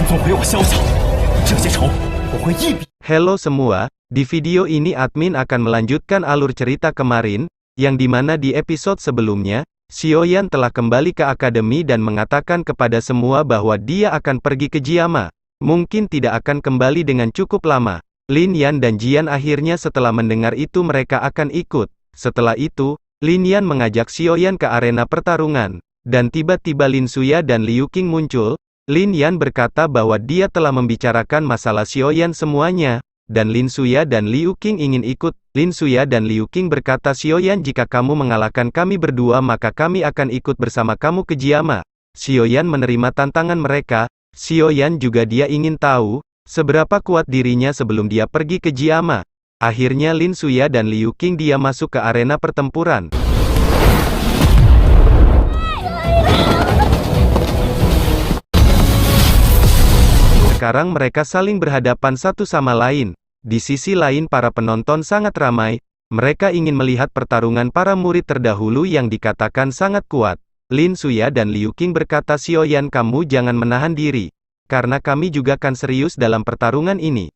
送回我萧家，这些仇我会一笔。 Halo semua, di video ini admin akan melanjutkan alur cerita kemarin, yang dimana di episode sebelumnya, Xiaoyan telah kembali ke akademi dan mengatakan kepada semua bahwa dia akan pergi ke Jiama. Mungkin tidak akan kembali dengan cukup lama. Lin Yan dan Jian akhirnya setelah mendengar itu mereka akan ikut. Setelah itu, Lin Yan mengajak Xiaoyan ke arena pertarungan. Dan tiba-tiba Lin Suya dan Liu Qing muncul. Lin Yan berkata bahwa dia telah membicarakan masalah Xiaoyan semuanya, dan Lin Suya dan Liu Qing ingin ikut. Lin Suya dan Liu Qing berkata, Xiaoyan, jika kamu mengalahkan kami berdua maka kami akan ikut bersama kamu ke Jiama. Xiaoyan menerima tantangan mereka. Xiaoyan juga dia ingin tahu, seberapa kuat dirinya sebelum dia pergi ke Jiama. Akhirnya Lin Suya dan Liu Qing dia masuk ke arena pertempuran. Sekarang mereka saling berhadapan satu sama lain. Di sisi lain para penonton sangat ramai. Mereka ingin melihat pertarungan para murid terdahulu yang dikatakan sangat kuat. Lin Suya dan Liu Qing berkata, Xiaoyan, kamu jangan menahan diri. Karena kami juga kan serius dalam pertarungan ini.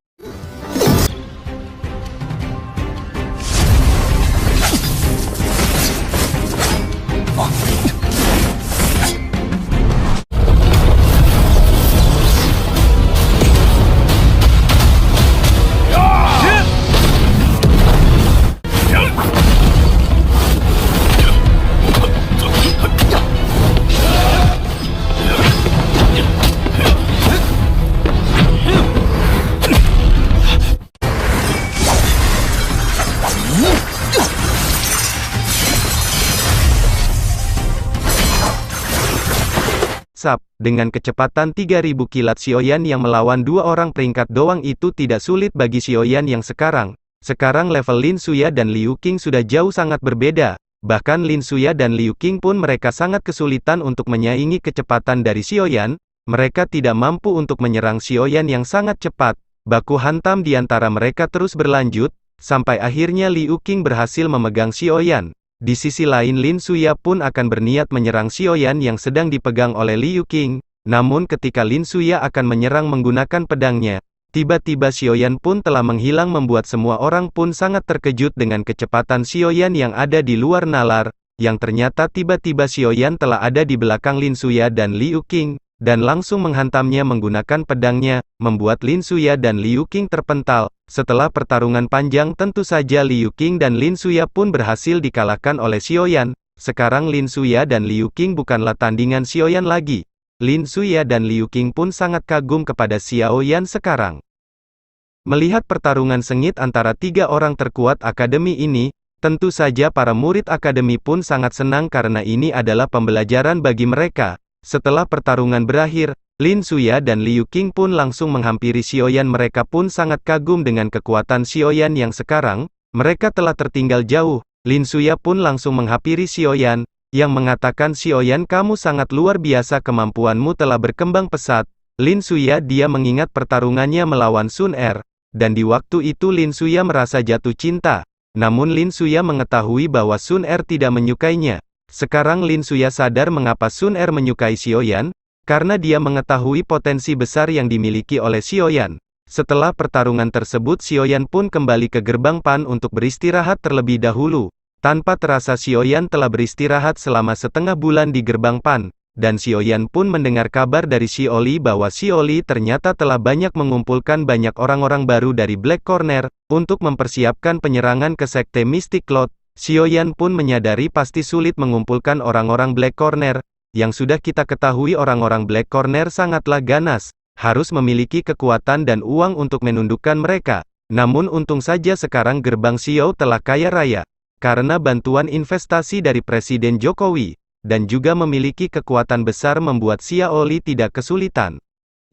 Dengan kecepatan 3000 kilat Xiaoyan yang melawan dua orang peringkat doang itu tidak sulit bagi Xiaoyan yang sekarang. Sekarang level Lin Suya dan Liu Qing sudah jauh sangat berbeda. Bahkan Lin Suya dan Liu Qing pun mereka sangat kesulitan untuk menyaingi kecepatan dari Xiaoyan. Mereka tidak mampu untuk menyerang Xiaoyan yang sangat cepat. Baku hantam di antara mereka terus berlanjut, sampai akhirnya Liu Qing berhasil memegang Xiaoyan. Di sisi lain Lin Suya pun akan berniat menyerang Xiaoyan yang sedang dipegang oleh Liu Qing. Namun ketika Lin Suya akan menyerang menggunakan pedangnya, tiba-tiba Xiaoyan pun telah menghilang membuat semua orang pun sangat terkejut dengan kecepatan Xiaoyan yang ada di luar nalar, yang ternyata tiba-tiba Xiaoyan telah ada di belakang Lin Suya dan Liu Qing, dan langsung menghantamnya menggunakan pedangnya, membuat Lin Suya dan Liu Qing terpental. Setelah pertarungan panjang tentu saja Liu Qing dan Lin Suya pun berhasil dikalahkan oleh Xiaoyan. Sekarang Lin Suya dan Liu Qing bukanlah tandingan Xiaoyan lagi. Lin Suya dan Liu Qing pun sangat kagum kepada Xiaoyan sekarang. Melihat pertarungan sengit antara tiga orang terkuat akademi ini, tentu saja para murid akademi pun sangat senang karena ini adalah pembelajaran bagi mereka. Setelah pertarungan berakhir, Lin Suya dan Liu Qing pun langsung menghampiri Xiaoyan. Mereka pun sangat kagum dengan kekuatan Xiaoyan yang sekarang, mereka telah tertinggal jauh. Lin Suya pun langsung menghampiri Xiaoyan, yang mengatakan, Xiaoyan, kamu sangat luar biasa, kemampuanmu telah berkembang pesat. Lin Suya dia mengingat pertarungannya melawan Sun Er, dan di waktu itu Lin Suya merasa jatuh cinta. Namun Lin Suya mengetahui bahwa Sun Er tidak menyukainya. Sekarang Lin Suya sadar mengapa Sun Er menyukai Xiaoyan, karena dia mengetahui potensi besar yang dimiliki oleh Xiaoyan. Setelah pertarungan tersebut Xiaoyan pun kembali ke gerbang Pan untuk beristirahat terlebih dahulu. Tanpa terasa Xiaoyan telah beristirahat selama setengah bulan di gerbang Pan, dan Xiaoyan pun mendengar kabar dari Xiaoli bahwa Xiaoli ternyata telah banyak mengumpulkan banyak orang-orang baru dari Black Corner, untuk mempersiapkan penyerangan ke Sekte Mystic Cloud. Xiaoyan pun menyadari pasti sulit mengumpulkan orang-orang Black Corner. Yang sudah kita ketahui orang-orang Black Corner sangatlah ganas, harus memiliki kekuatan dan uang untuk menundukkan mereka. Namun untung saja sekarang gerbang Xiao telah kaya raya, karena bantuan investasi dari Presiden Jokowi, dan juga memiliki kekuatan besar membuat Xiaoli tidak kesulitan.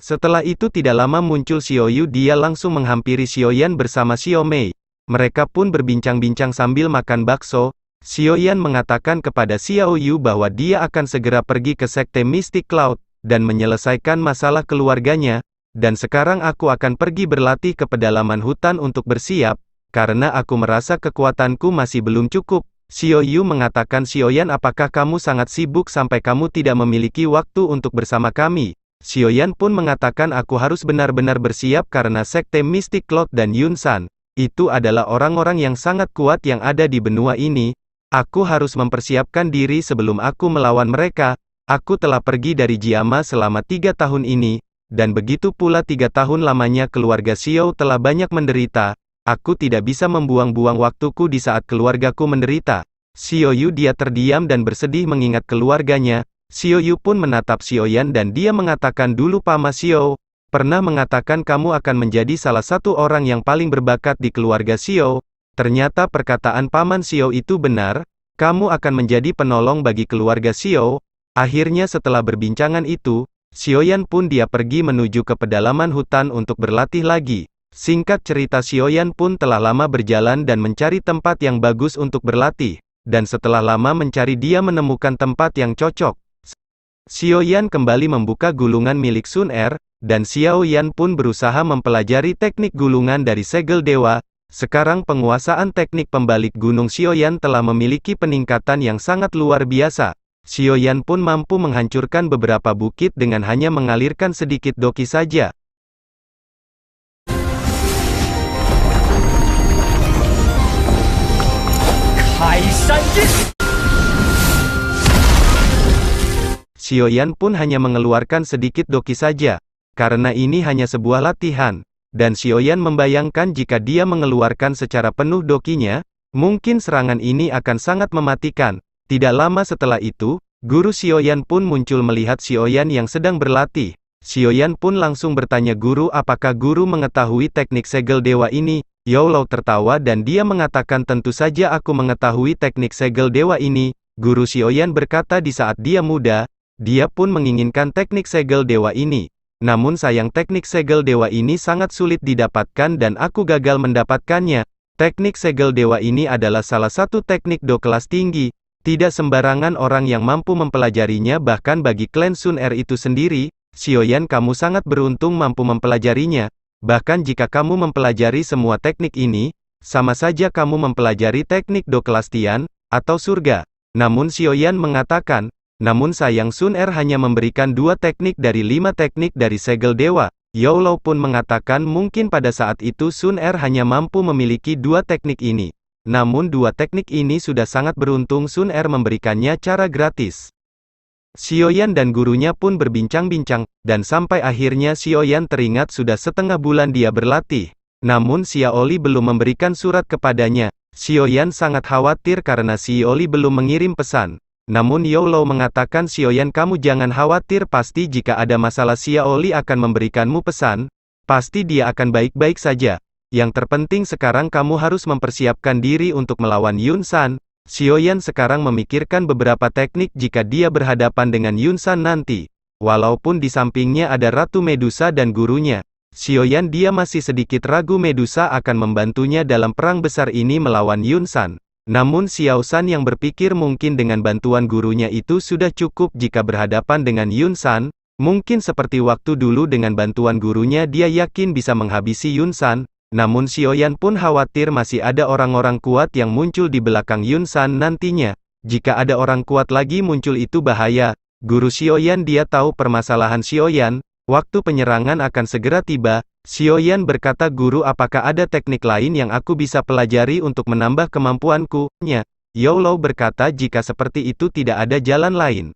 Setelah itu tidak lama muncul Xiaoyu, dia langsung menghampiri Xiaoyan bersama Xiaomei. Mereka pun berbincang-bincang sambil makan bakso. Xiaoyan mengatakan kepada Xiaoyu bahwa dia akan segera pergi ke Sekte Mystic Cloud, dan menyelesaikan masalah keluarganya, dan sekarang aku akan pergi berlatih ke pedalaman hutan untuk bersiap, karena aku merasa kekuatanku masih belum cukup. Xiaoyu mengatakan, Xiaoyan, apakah kamu sangat sibuk sampai kamu tidak memiliki waktu untuk bersama kami? Xiaoyan pun mengatakan aku harus benar-benar bersiap karena Sekte Mystic Cloud dan Yunsan. Itu adalah orang-orang yang sangat kuat yang ada di benua ini. Aku harus mempersiapkan diri sebelum aku melawan mereka. Aku telah pergi dari Jiama selama 3 tahun ini, dan begitu pula 3 tahun lamanya keluarga Xiao telah banyak menderita. Aku tidak bisa membuang-buang waktuku di saat keluargaku menderita. Xiaoyu dia terdiam dan bersedih mengingat keluarganya. Xiaoyu pun menatap Xiaoyan dan dia mengatakan dulu Paman Xiao, pernah mengatakan kamu akan menjadi salah satu orang yang paling berbakat di keluarga Xiao. Ternyata perkataan Paman Xiao itu benar, kamu akan menjadi penolong bagi keluarga Xiao. Akhirnya setelah berbincangan itu, Xiaoyan pun dia pergi menuju ke pedalaman hutan untuk berlatih lagi. Singkat cerita Xiaoyan pun telah lama berjalan dan mencari tempat yang bagus untuk berlatih. Dan setelah lama mencari dia menemukan tempat yang cocok. Xiaoyan kembali membuka gulungan milik Sun Er, dan Xiaoyan pun berusaha mempelajari teknik gulungan dari segel dewa. Sekarang penguasaan teknik pembalik gunung Xiaoyan telah memiliki peningkatan yang sangat luar biasa. Xiaoyan pun mampu menghancurkan beberapa bukit dengan hanya mengalirkan sedikit doki saja. Xiaoyan pun hanya mengeluarkan sedikit doki saja, karena ini hanya sebuah latihan, dan Xiaoyan membayangkan jika dia mengeluarkan secara penuh dokinya, mungkin serangan ini akan sangat mematikan. Tidak lama setelah itu, guru Xiaoyan pun muncul melihat Xiaoyan yang sedang berlatih. Xiaoyan pun langsung bertanya guru apakah guru mengetahui teknik segel dewa ini. Yao Lao tertawa dan dia mengatakan tentu saja aku mengetahui teknik segel dewa ini. Guru Xiaoyan berkata di saat dia muda, dia pun menginginkan teknik segel dewa ini. Namun sayang teknik segel dewa ini sangat sulit didapatkan dan aku gagal mendapatkannya. Teknik segel dewa ini adalah salah satu teknik do kelas tinggi. Tidak sembarangan orang yang mampu mempelajarinya bahkan bagi klan Sun Er itu sendiri. Xiaoyan kamu sangat beruntung mampu mempelajarinya. Bahkan jika kamu mempelajari semua teknik ini, sama saja kamu mempelajari teknik do kelas Tian, atau surga. Namun Xiaoyan mengatakan, namun sayang Sun Er hanya memberikan 2 teknik dari 5 teknik dari segel dewa. Yao Lao pun mengatakan mungkin pada saat itu Sun Er hanya mampu memiliki 2 teknik ini. Namun 2 teknik ini sudah sangat beruntung Sun Er memberikannya cara gratis. Xiaoyan dan gurunya pun berbincang-bincang, dan sampai akhirnya Xiaoyan teringat sudah setengah bulan dia berlatih. Namun Xiao Li belum memberikan surat kepadanya. Xiaoyan sangat khawatir karena Xiao Li belum mengirim pesan. Namun Yao Lao mengatakan Xiaoyan kamu jangan khawatir pasti jika ada masalah Xiao Li akan memberikanmu pesan. Pasti dia akan baik-baik saja. Yang terpenting sekarang kamu harus mempersiapkan diri untuk melawan Yunsan. Xiaoyan sekarang memikirkan beberapa teknik jika dia berhadapan dengan Yunsan nanti. Walaupun di sampingnya ada Ratu Medusa dan gurunya. Xiaoyan dia masih sedikit ragu Medusa akan membantunya dalam perang besar ini melawan Yunsan. Namun Xiao San yang berpikir mungkin dengan bantuan gurunya itu sudah cukup jika berhadapan dengan Yunsan, mungkin seperti waktu dulu dengan bantuan gurunya dia yakin bisa menghabisi Yunsan. Namun Xiaoyan pun khawatir masih ada orang-orang kuat yang muncul di belakang Yunsan nantinya. Jika ada orang kuat lagi muncul itu bahaya. Guru Xiaoyan dia tahu permasalahan Xiaoyan, waktu penyerangan akan segera tiba. Xiaoyan berkata guru apakah ada teknik lain yang aku bisa pelajari untuk menambah kemampuanku? Yao Lao berkata jika seperti itu tidak ada jalan lain.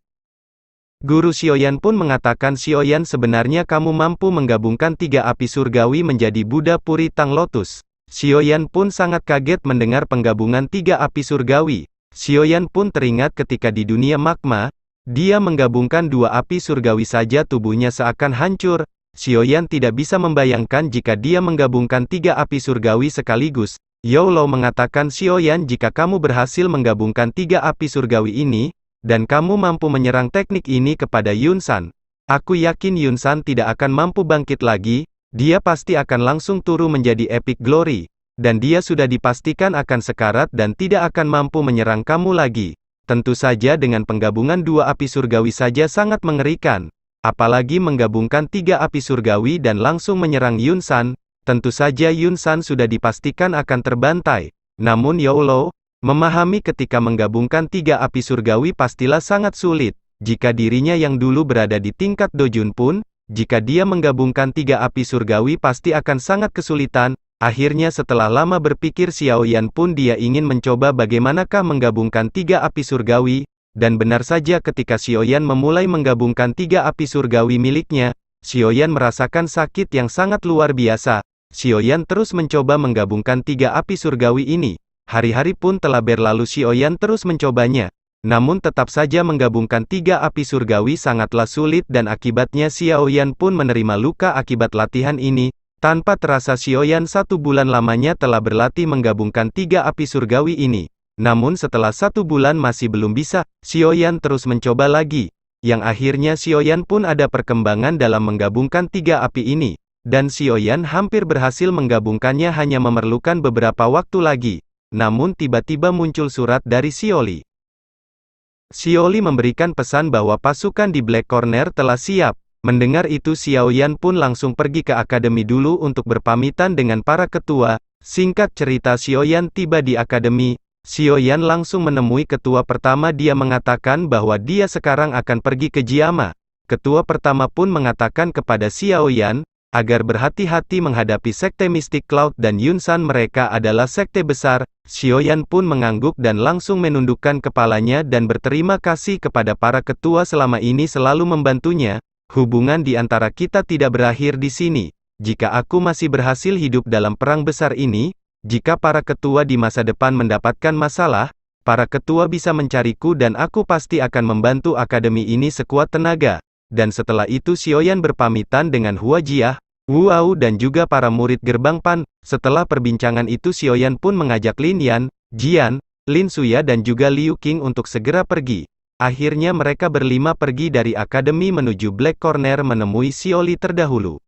Guru Xiaoyan pun mengatakan Xiaoyan sebenarnya kamu mampu menggabungkan 3 api surgawi menjadi Buddha Puri Tang Lotus. Xiaoyan pun sangat kaget mendengar penggabungan 3 api surgawi. Xiaoyan pun teringat ketika di dunia magma, dia menggabungkan 2 api surgawi saja tubuhnya seakan hancur. Xiaoyan tidak bisa membayangkan jika dia menggabungkan 3 api surgawi sekaligus. Yao Lao mengatakan Xiaoyan jika kamu berhasil menggabungkan 3 api surgawi ini, dan kamu mampu menyerang teknik ini kepada Yunsan, aku yakin Yunsan tidak akan mampu bangkit lagi, dia pasti akan langsung turun menjadi epic glory, dan dia sudah dipastikan akan sekarat dan tidak akan mampu menyerang kamu lagi. Tentu saja dengan penggabungan 2 api surgawi saja sangat mengerikan. Apalagi menggabungkan 3 api surgawi dan langsung menyerang Yunsan, tentu saja Yunsan sudah dipastikan akan terbantai. Namun Yao Lao memahami ketika menggabungkan 3 api surgawi pastilah sangat sulit. Jika dirinya yang dulu berada di tingkat Dojun pun, jika dia menggabungkan 3 api surgawi pasti akan sangat kesulitan. Akhirnya setelah lama berpikir Xiaoyan pun dia ingin mencoba bagaimanakah menggabungkan 3 api surgawi, dan benar saja ketika Xiaoyan memulai menggabungkan 3 api surgawi miliknya, Xiaoyan merasakan sakit yang sangat luar biasa. Xiaoyan terus mencoba menggabungkan 3 api surgawi ini. Hari-hari pun telah berlalu, Xiaoyan terus mencobanya. Namun tetap saja menggabungkan 3 api surgawi sangatlah sulit dan akibatnya Xiaoyan pun menerima luka akibat latihan ini. Tanpa terasa Xiaoyan 1 bulan lamanya telah berlatih menggabungkan 3 api surgawi ini. Namun setelah 1 bulan masih belum bisa, Xiaoyan terus mencoba lagi. Yang akhirnya Xiaoyan pun ada perkembangan dalam menggabungkan 3 api ini. Dan Xiaoyan hampir berhasil menggabungkannya hanya memerlukan beberapa waktu lagi. Namun tiba-tiba muncul surat dari Xiaoli. Xiaoli memberikan pesan bahwa pasukan di Black Corner telah siap. Mendengar itu Xiaoyan pun langsung pergi ke akademi dulu untuk berpamitan dengan para ketua. Singkat cerita Xiaoyan tiba di akademi. Xiaoyan langsung menemui ketua pertama, dia mengatakan bahwa dia sekarang akan pergi ke Jiama. Ketua pertama pun mengatakan kepada Xiaoyan, agar berhati-hati menghadapi sekte Mystic Cloud dan Yunsan, mereka adalah sekte besar. Xiaoyan pun mengangguk dan langsung menundukkan kepalanya dan berterima kasih kepada para ketua selama ini selalu membantunya. Hubungan di antara kita tidak berakhir di sini. Jika aku masih berhasil hidup dalam perang besar ini, jika para ketua di masa depan mendapatkan masalah, para ketua bisa mencariku dan aku pasti akan membantu akademi ini sekuat tenaga. Dan setelah itu Xiaoyan berpamitan dengan Hua Jia, Wu Ao dan juga para murid gerbang Pan. Setelah perbincangan itu Xiaoyan pun mengajak Lin Yan, Jian, Lin Suya dan juga Liu Qing untuk segera pergi. Akhirnya mereka berlima pergi dari akademi menuju Black Corner menemui Xiaoli terdahulu.